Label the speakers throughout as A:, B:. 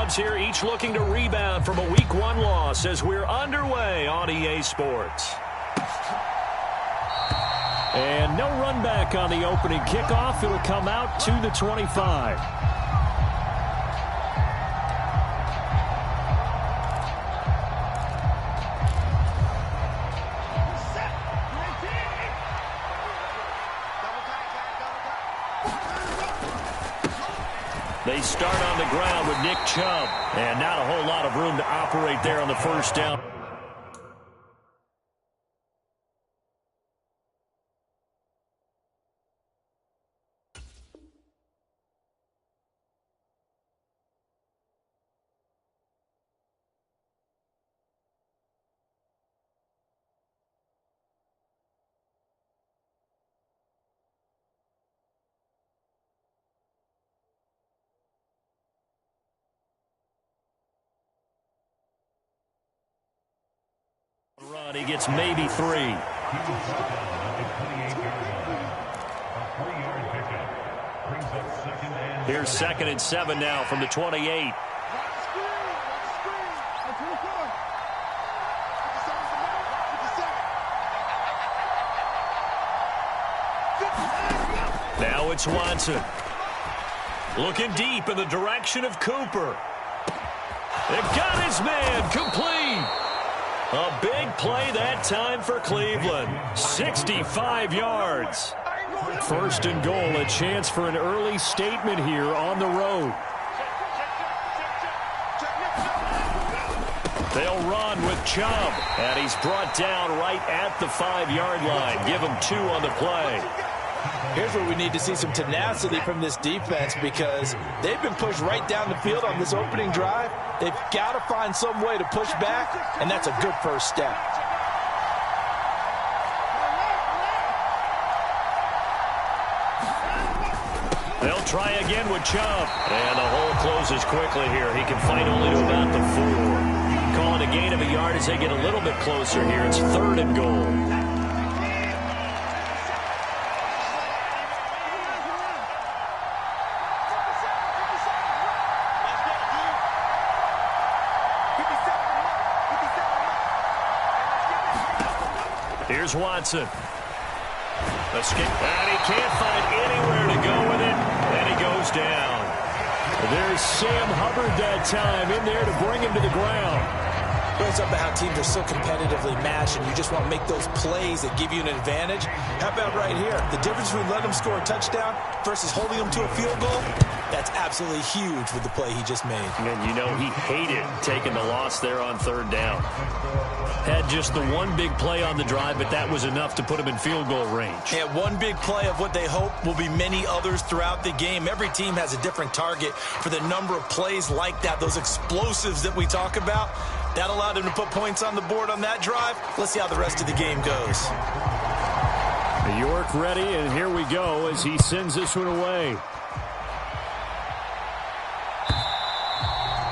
A: squads here, each looking to rebound from a Week 1 loss as we're underway on EA Sports. And no run back on the opening kickoff. It'll come out to the 25. They start on the ground with Nick Chubb. And not a whole lot of room to operate there on the first down. Run, he gets maybe 3. Here's 2nd and 7 now from the 28. Now it's Watson. Looking deep in the direction of Cooper. It got his man complete. A big play that time for Cleveland. 65 yards. 1st and goal, a chance for an early statement here on the road. They'll run with Chubb, and he's brought down right at the 5-yard line. Give him 2 on the play.
B: Here's where we need to see some tenacity from this defense because they've been pushed right down the field on this opening drive. They've got to find some way to push back, and that's a good first step.
A: They'll try again with Chubb. And the hole closes quickly here. He can fight only to about the 4. Calling a gain of a yard as they get a little bit closer here. It's 3rd and goal. Here's Watson. Escape. And he can't find anywhere to go with it. And he goes down. There's Sam Hubbard that time in there to bring him to the ground.
B: Brings up how teams are so competitively matched, and you just want to make those plays that give you an advantage. How about right here? The difference between letting them score a touchdown versus holding them to a field goal, that's absolutely huge with the play he just made.
A: And you know he hated taking the loss there on 3rd down. Had just the one big play on the drive, but that was enough to put him in field goal range.
B: Yeah, one big play of what they hope will be many others throughout the game. Every team has a different target for the number of plays like that, those explosives that we talk about. That allowed him to put points on the board on that drive. Let's see how the rest of the game goes.
A: York ready, and here we go as he sends this one away.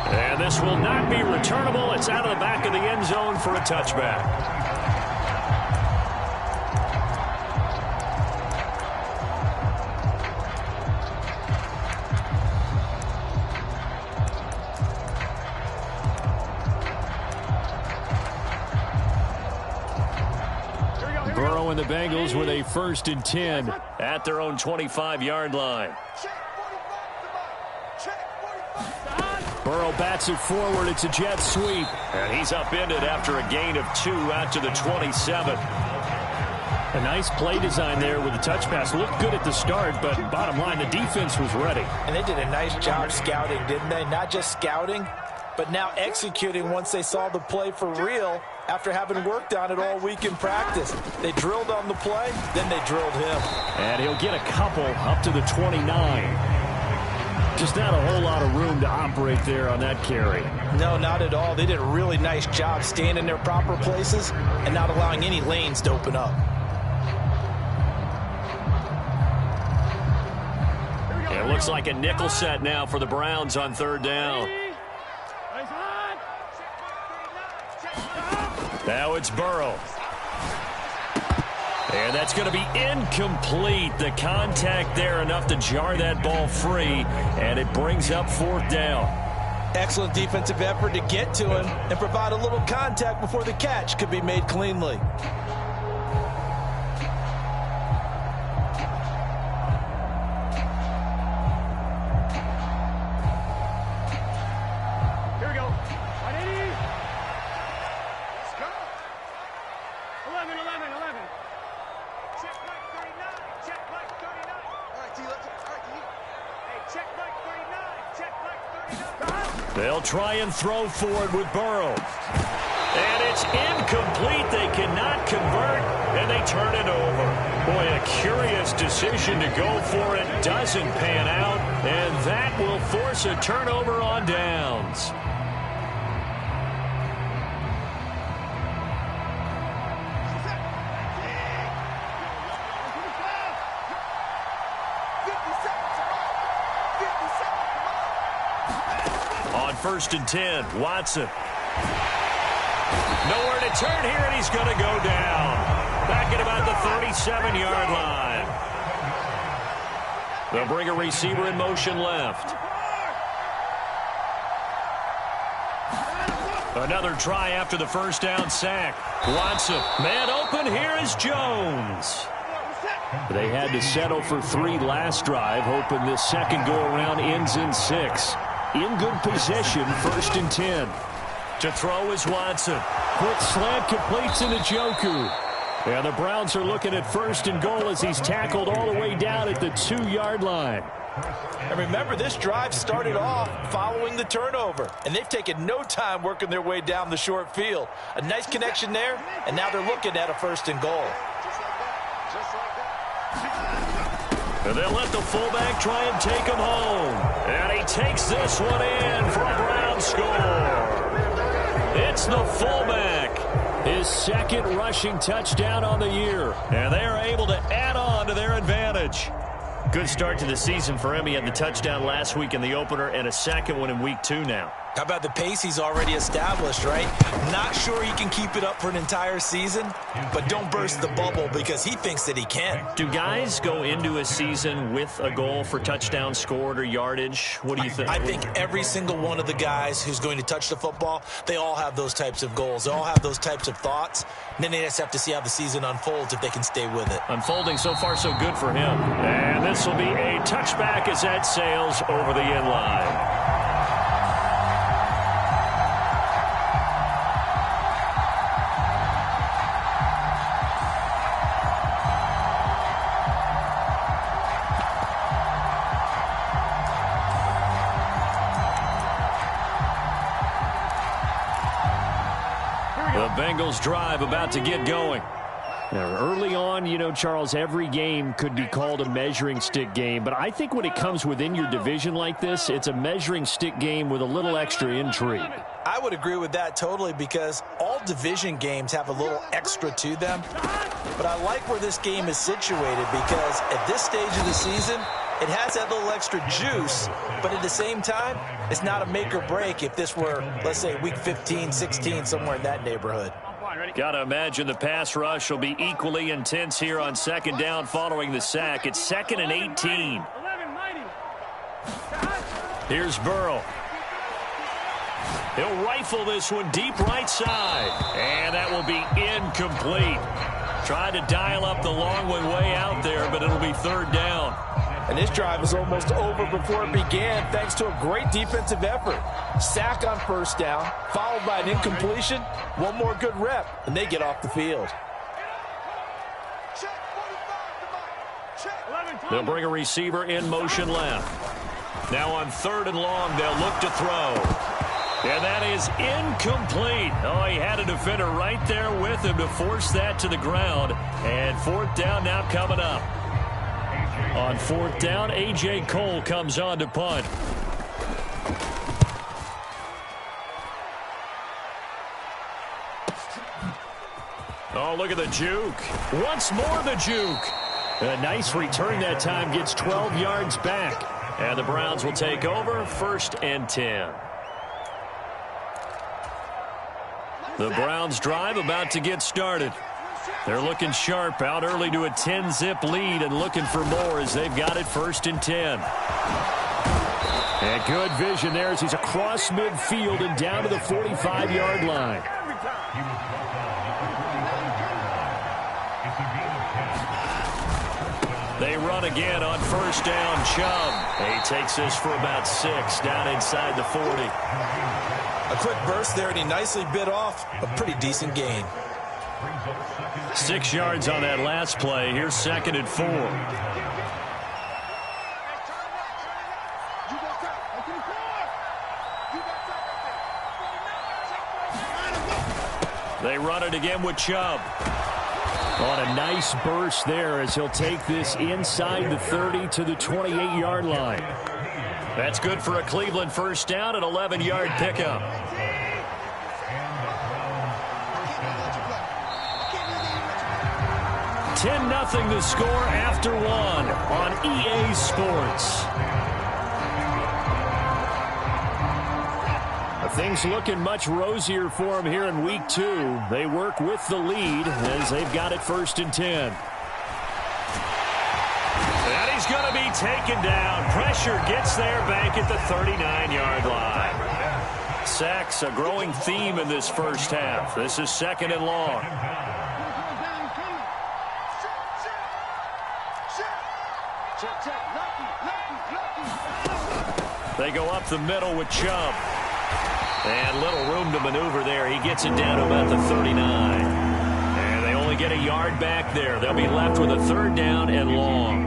A: And this will not be returnable. It's out of the back of the end zone for a touchback. Burrow and the Bengals with a 1st and 10 at their own 25-yard line. Burrow bats it forward. It's a jet sweep. And he's upended after a gain of 2 out to the 27. A nice play design there with the touch pass. Looked good at the start, but bottom line, the defense was ready.
B: And they did a nice job scouting, didn't they? Not just scouting, but now executing once they saw the play for real after having worked on it all week in practice. They drilled on the play, then they drilled him.
A: And he'll get a couple up to the 29. Just not a whole lot of room to operate there on that carry.
B: No, not at all. They did a really nice job staying in their proper places and not allowing any lanes to open up.
A: It looks like a nickel set now for the Browns on 3rd down. Now it's Burrow. And that's going to be incomplete. The contact there enough to jar that ball free, and it brings up 4th down.
B: Excellent defensive effort to get to him and provide a little contact before the catch could be made cleanly.
C: Here we go. 180. Let's go. 11. Check Mike 39. Check Mike 39. All right, T, let's go. All right, T. Hey, check Mike 39. Check Mike 39.
A: They'll try and throw forward with Burrow. And it's incomplete. They cannot convert, and they turn it over. Boy, a curious decision to go for it. Doesn't pan out, and that will force a turnover on downs. On 1st and 10, Watson. Nowhere to turn here, and he's going to go down. Back at about the 37-yard line. They'll bring a receiver in motion left. Another try after the first down sack. Watson, man open, here is Jones. They had to settle for 3 last drive, hoping this second go-around ends in 6. In good position, 1st and 10. To throw is Watson. Quick slant completes into Njoku. And the Browns are looking at 1st and goal as he's tackled all the way down at the 2-yard line.
B: And remember, this drive started off following the turnover, and they've taken no time working their way down the short field. A nice connection there, and now they're looking at a 1st and goal.
A: And they'll let the fullback try and take him home. And he takes this one in for a Brown score. It's the fullback. His 2nd rushing touchdown on the year. And they are able to add on to their advantage. Good start to the season for him. He had the touchdown last week in the opener and a 2nd one in week 2 now.
B: How about the pace he's already established, right? Not sure he can keep it up for an entire season, but don't burst the bubble because he thinks that he can.
A: Do guys go into a season with a goal for touchdown scored or yardage? What do you think?
B: I think every single one of the guys who's going to touch the football, they all have those types of goals. They all have those types of thoughts. And then they just have to see how the season unfolds if they can stay with it.
A: Unfolding so far so good for him. And this will be a touchback as that sails over the end line. The Bengals drive about to get going. Now, early on, you know, Charles, every game could be called a measuring stick game. But I think when it comes within your division like this, it's a measuring stick game with a little extra intrigue.
B: I would agree with that totally because all division games have a little extra to them. But I like where this game is situated because at this stage of the season, it has that little extra juice, but at the same time, it's not a make or break if this were, let's say, week 15, 16, somewhere in that neighborhood.
A: Got to imagine the pass rush will be equally intense here on 2nd down following the sack. It's 2nd and 18. Here's Burrow. He'll rifle this one deep right side, and that will be incomplete. Tried to dial up the long one way out there, but it'll be 3rd down.
B: And this drive is almost over before it began thanks to a great defensive effort. Sack on 1st down, followed by an incompletion. One more good rep, and they get off the field.
A: They'll bring a receiver in motion left. Now on 3rd and long, they'll look to throw. And that is incomplete. Oh, he had a defender right there with him to force that to the ground. And 4th down now coming up. On 4th down, A.J. Cole comes on to punt. Oh, look at the juke. Once more the juke. A nice return that time, gets 12 yards back. And the Browns will take over, 1st and 10. The Browns drive about to get started. They're looking sharp, out early to a 10-zip lead and looking for more as they've got it 1st and 10. And good vision there as he's across midfield and down to the 45-yard line. They run again on first down. Chubb. He takes this for about 6 down inside the 40.
B: A quick burst there, and he nicely bit off a pretty decent gain.
A: 6 yards on that last play. Here's 2nd and 4. They run it again with Chubb. On a nice burst there as he'll take this inside the 30 to the 28-yard line. That's good for a Cleveland first down, an 11-yard pickup. 10-0 the score after 1 on EA Sports. Things looking much rosier for him here in week 2. They work with the lead as they've got it 1st and 10. And he's going to be taken down. Pressure gets there back at the 39-yard line. Sacks, a growing theme in this first half. This is 2nd and long. They go up the middle with Chubb. And little room to maneuver there. He gets it down to about the 39. And they only get a yard back there. They'll be left with a 3rd down and long.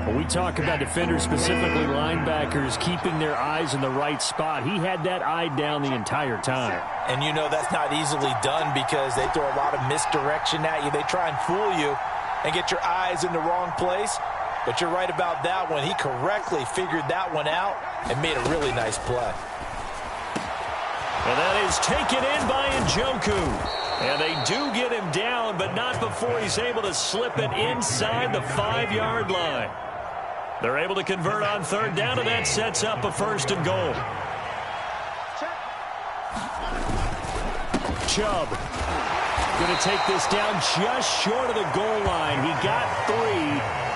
A: When we talk about defenders, specifically linebackers, keeping their eyes in the right spot, he had that eye down the entire time.
B: And you know that's not easily done because they throw a lot of misdirection at you. They try and fool you and get your eyes in the wrong place. But you're right about that one. He correctly figured that one out and made a really nice play.
A: And that is taken in by Njoku. And they do get him down, but not before he's able to slip it inside the 5-yard line. They're able to convert on 3rd down, and that sets up a 1st and goal. Chubb going to take this down just short of the goal line. He got 3,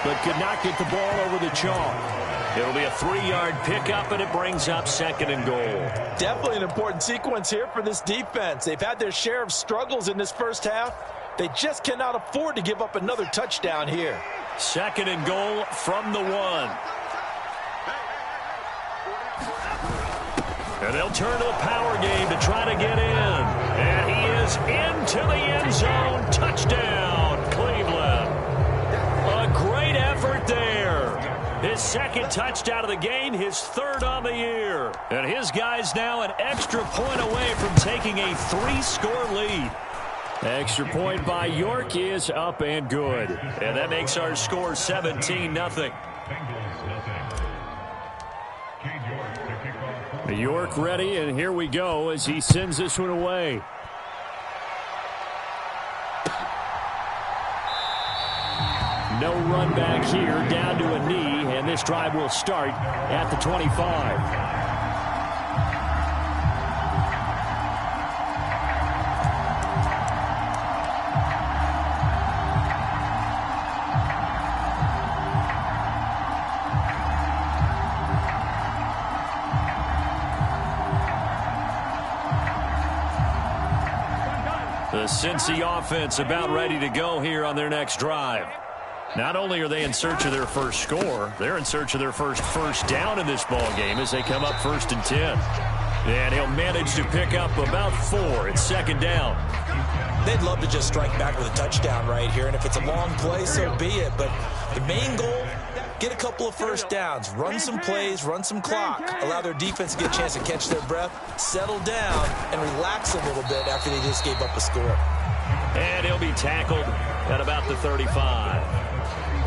A: but could not get the ball over the chalk. It'll be a 3-yard pickup, and it brings up 2nd and goal.
B: Definitely an important sequence here for this defense. They've had their share of struggles in this first half. They just cannot afford to give up another touchdown here.
A: 2nd and goal from the 1. And they'll turn to the power game to try to get in. And he is into the end zone. Touchdown, Cleveland. A great effort there. His 2nd touchdown of the game, his 3rd on the year. And his guys now an extra point away from taking a 3-score lead. Extra point by York is up and good. And that makes our score 17-0. York ready, and here we go as he sends this one away. No run back here, down to a knee, and this drive will start at the 25. The Cincy offense about ready to go here on their next drive. Not only are they in search of their first score, they're in search of their first down in this ball game as they come up 1st and 10. And he'll manage to pick up about 4. It's 2nd down.
B: They'd love to just strike back with a touchdown right here, and if it's a long play, so be it. But the main goal, get a couple of first downs, run some plays, run some clock, allow their defense to get a chance to catch their breath, settle down, and relax a little bit after they just gave up a score.
A: And he'll be tackled at about the 35.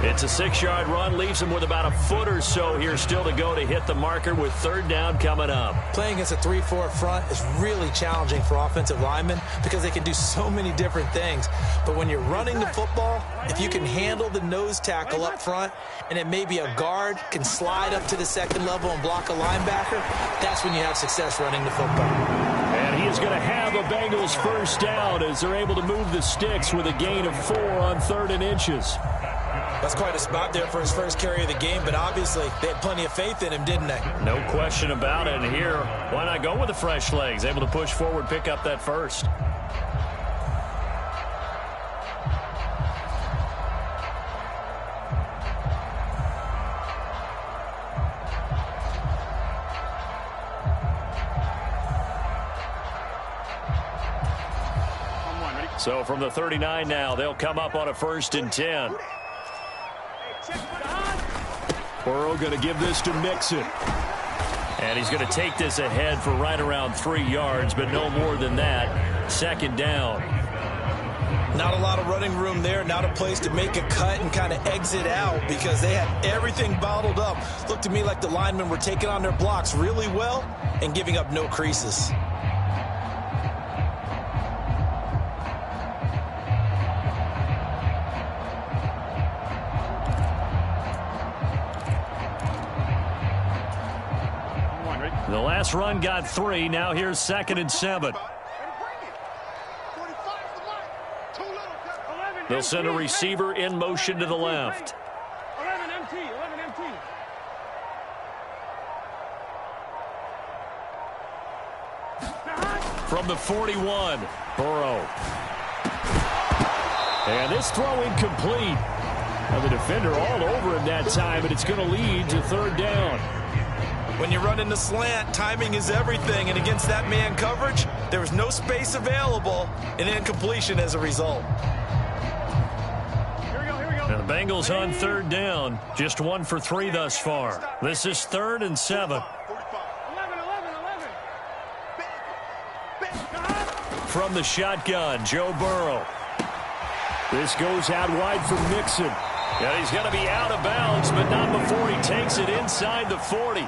A: It's a 6-yard run, leaves him with about a foot or so here still to go to hit the marker with 3rd down coming up.
B: Playing against a 3-4 front is really challenging for offensive linemen because they can do so many different things. But when you're running the football, if you can handle the nose tackle up front and it may be a guard can slide up to the 2nd level and block a linebacker, that's when you have success running the football.
A: And he is going to have a Bengals first down as they're able to move the sticks with a gain of 4 on 3rd and inches.
B: That's quite a spot there for his first carry of the game, but obviously they had plenty of faith in him, didn't they?
A: No question about it. And here, why not go with the fresh legs? Able to push forward, pick up that first. So from the 39 now, they'll come up on a 1st and 10. Burrow going to give this to Mixon. And he's going to take this ahead for right around 3 yards, but no more than that. 2nd down.
B: Not a lot of running room there, not a place to make a cut and kind of exit out because they had everything bottled up. Looked to me like the linemen were taking on their blocks really well and giving up no creases.
A: The last run got 3. Now here's 2nd and 7. They'll send a receiver in motion to the left.
C: 11 MT, 11 MT.
A: From the 41, Burrow. And this throw incomplete. Now the defender all over him that time, and it's going to lead to 3rd down.
B: When you run in the slant, timing is everything, and against that man coverage, there was no space available, and incompletion as a result.
A: Now the Bengals on 3rd down, just 1 for 3 thus far. This is 3rd and 7.
C: 11, 11, 11.
A: From the shotgun, Joe Burrow. This goes out wide for Mixon. Yeah, he's going to be out of bounds, but not before he takes it inside the 40.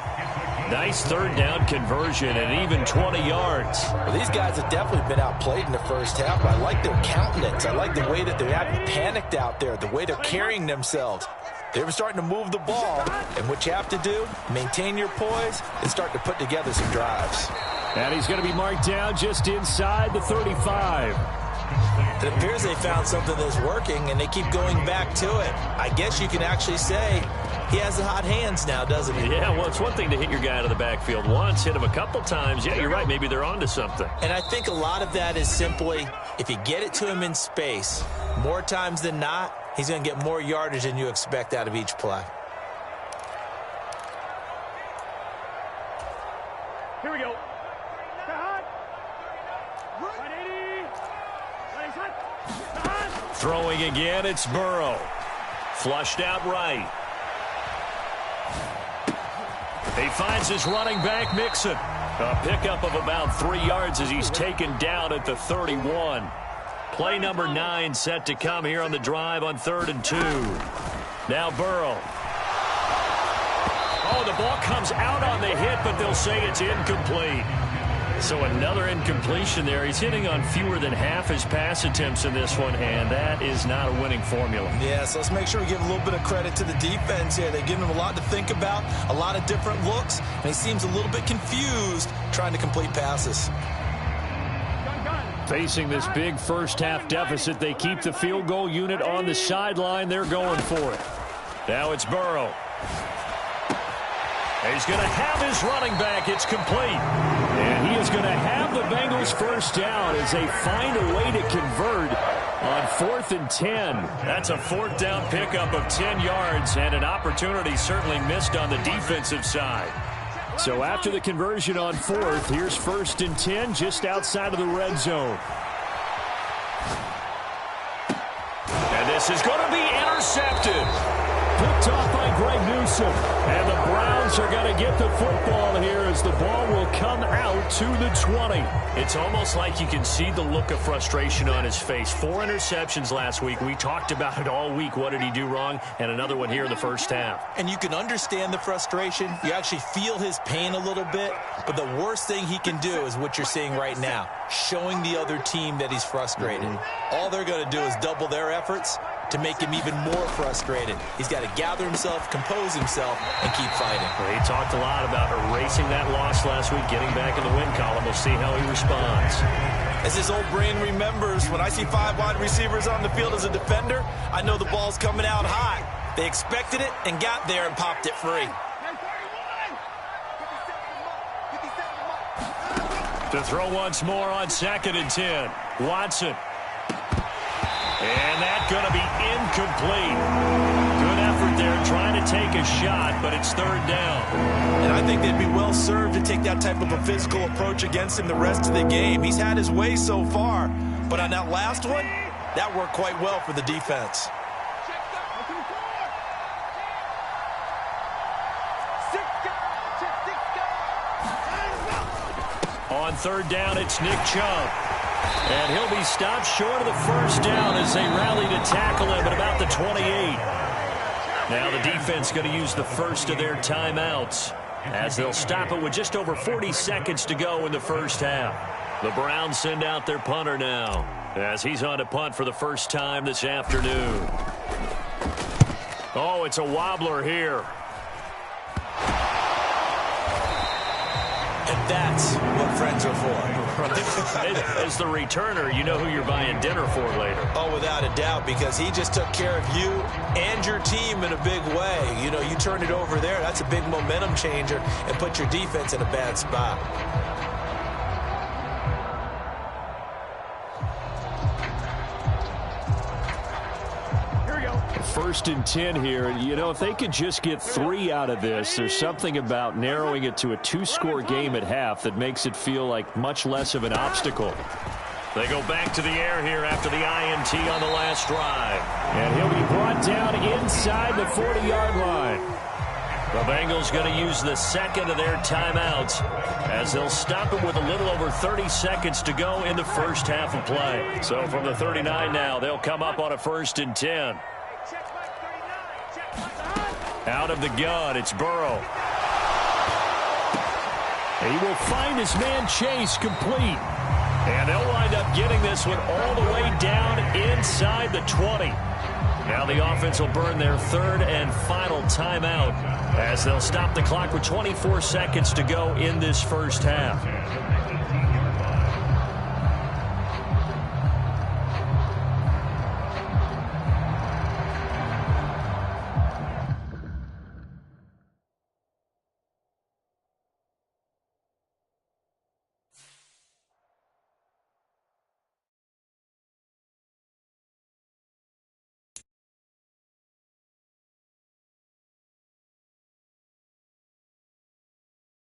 A: Nice 3rd down conversion and even 20 yards.
B: Well, these guys have definitely been outplayed in the first half. I like their countenance. I like the way that they're having panicked out there, the way they're carrying themselves. They were starting to move the ball, and what you have to do, maintain your poise and start to put together some drives.
A: And he's going to be marked down just inside the 35.
B: It appears they found something that's working, and they keep going back to it. I guess you can actually say he has the hot hands now, doesn't he?
A: Yeah, well, it's one thing to hit your guy out of the backfield once, hit him a couple times. Yeah, you're right. Maybe they're onto something.
B: And I think a lot of that is simply if you get it to him in space, more times than not, he's going to get more yardage than you expect out of each play.
C: Here we go.
A: Throwing again, it's Burrow. Flushed out right. He finds his running back, Mixon. A pickup of about 3 yards as he's taken down at the 31. Play number 9 set to come here on the drive on 3rd and 2. Now Burrow. Oh, the ball comes out on the hit, but they'll say it's incomplete. So another incompletion there. He's hitting on fewer than half his pass attempts in this one, and that is not a winning formula.
B: Yeah, so let's make sure we give a little bit of credit to the defense here. They've given him a lot to think about, a lot of different looks, and he seems a little bit confused trying to complete passes.
A: Facing this big first-half deficit, they keep the field goal unit on the sideline. They're going for it. Now it's Burrow. He's going to have his running back. It's complete. And he is going to have the Bengals first down as they find a way to convert on 4th and 10. That's a 4th down pickup of 10 yards and an opportunity certainly missed on the defensive side. So after the conversion on 4th, here's 1st and 10 just outside of the red zone. And this is going to be intercepted. Picked off by Greg Newsome. And the Browns are going to get the football here as the ball will come out to the 20. It's almost like you can see the look of frustration on his face. 4 interceptions last week. We talked about it all week. What did he do wrong? And another one here in the first half.
B: And you can understand the frustration. You actually feel his pain a little bit. But the worst thing he can do is what you're seeing right now, showing the other team that he's frustrated. All they're going to do is double their efforts to make him even more frustrated. He's got to gather himself, compose himself, and keep fighting.
A: Well, he talked a lot about erasing that loss last week, getting back in the win column. We'll see how he responds.
B: As his old brain remembers, when I see 5 wide receivers on the field as a defender, I know the ball's coming out hot. They expected it and got there and popped it free.
A: To throw once more on 2nd and 10. Watson. And that's going to be incomplete. Good effort there trying to take a shot, but it's 3rd down.
B: And I think they'd be well served to take that type of a physical approach against him the rest of the game. He's had his way so far, but on that last one, that worked quite well for the defense.
A: On 3rd down, it's Nick Chubb. And he'll be stopped short of the 1st down as they rally to tackle him at about the 28. Now the defense going to use the first of their timeouts as they'll stop it with just over 40 seconds to go in the 1st half. The Browns send out their punter now as he's on to punt for the first time this afternoon. Oh, it's a wobbler here.
B: And that's what friends are for.
A: As the returner, you know who you're buying dinner for later.
B: Oh, without a doubt, because he just took care of you and your team in a big way. You know, you turned it over there. That's a big momentum changer and put your defense in a bad spot.
A: 1st and 10 here. You know, if they could just get 3 out of this, there's something about narrowing it to a 2-score game at half that makes it feel like much less of an obstacle. They go back to the air here after the INT on the last drive. And he'll be brought down inside the 40-yard line. The Bengals going to use the 2nd of their timeouts as they'll stop it with a little over 30 seconds to go in the 1st half of play. So from the 39 now, they'll come up on a 1st and 10. Out of the gun, it's Burrow. He will find his man Chase complete. And they'll wind up getting this one all the way down inside the 20. Now the offense will burn their 3rd and final timeout as they'll stop the clock with 24 seconds to go in this 1st half.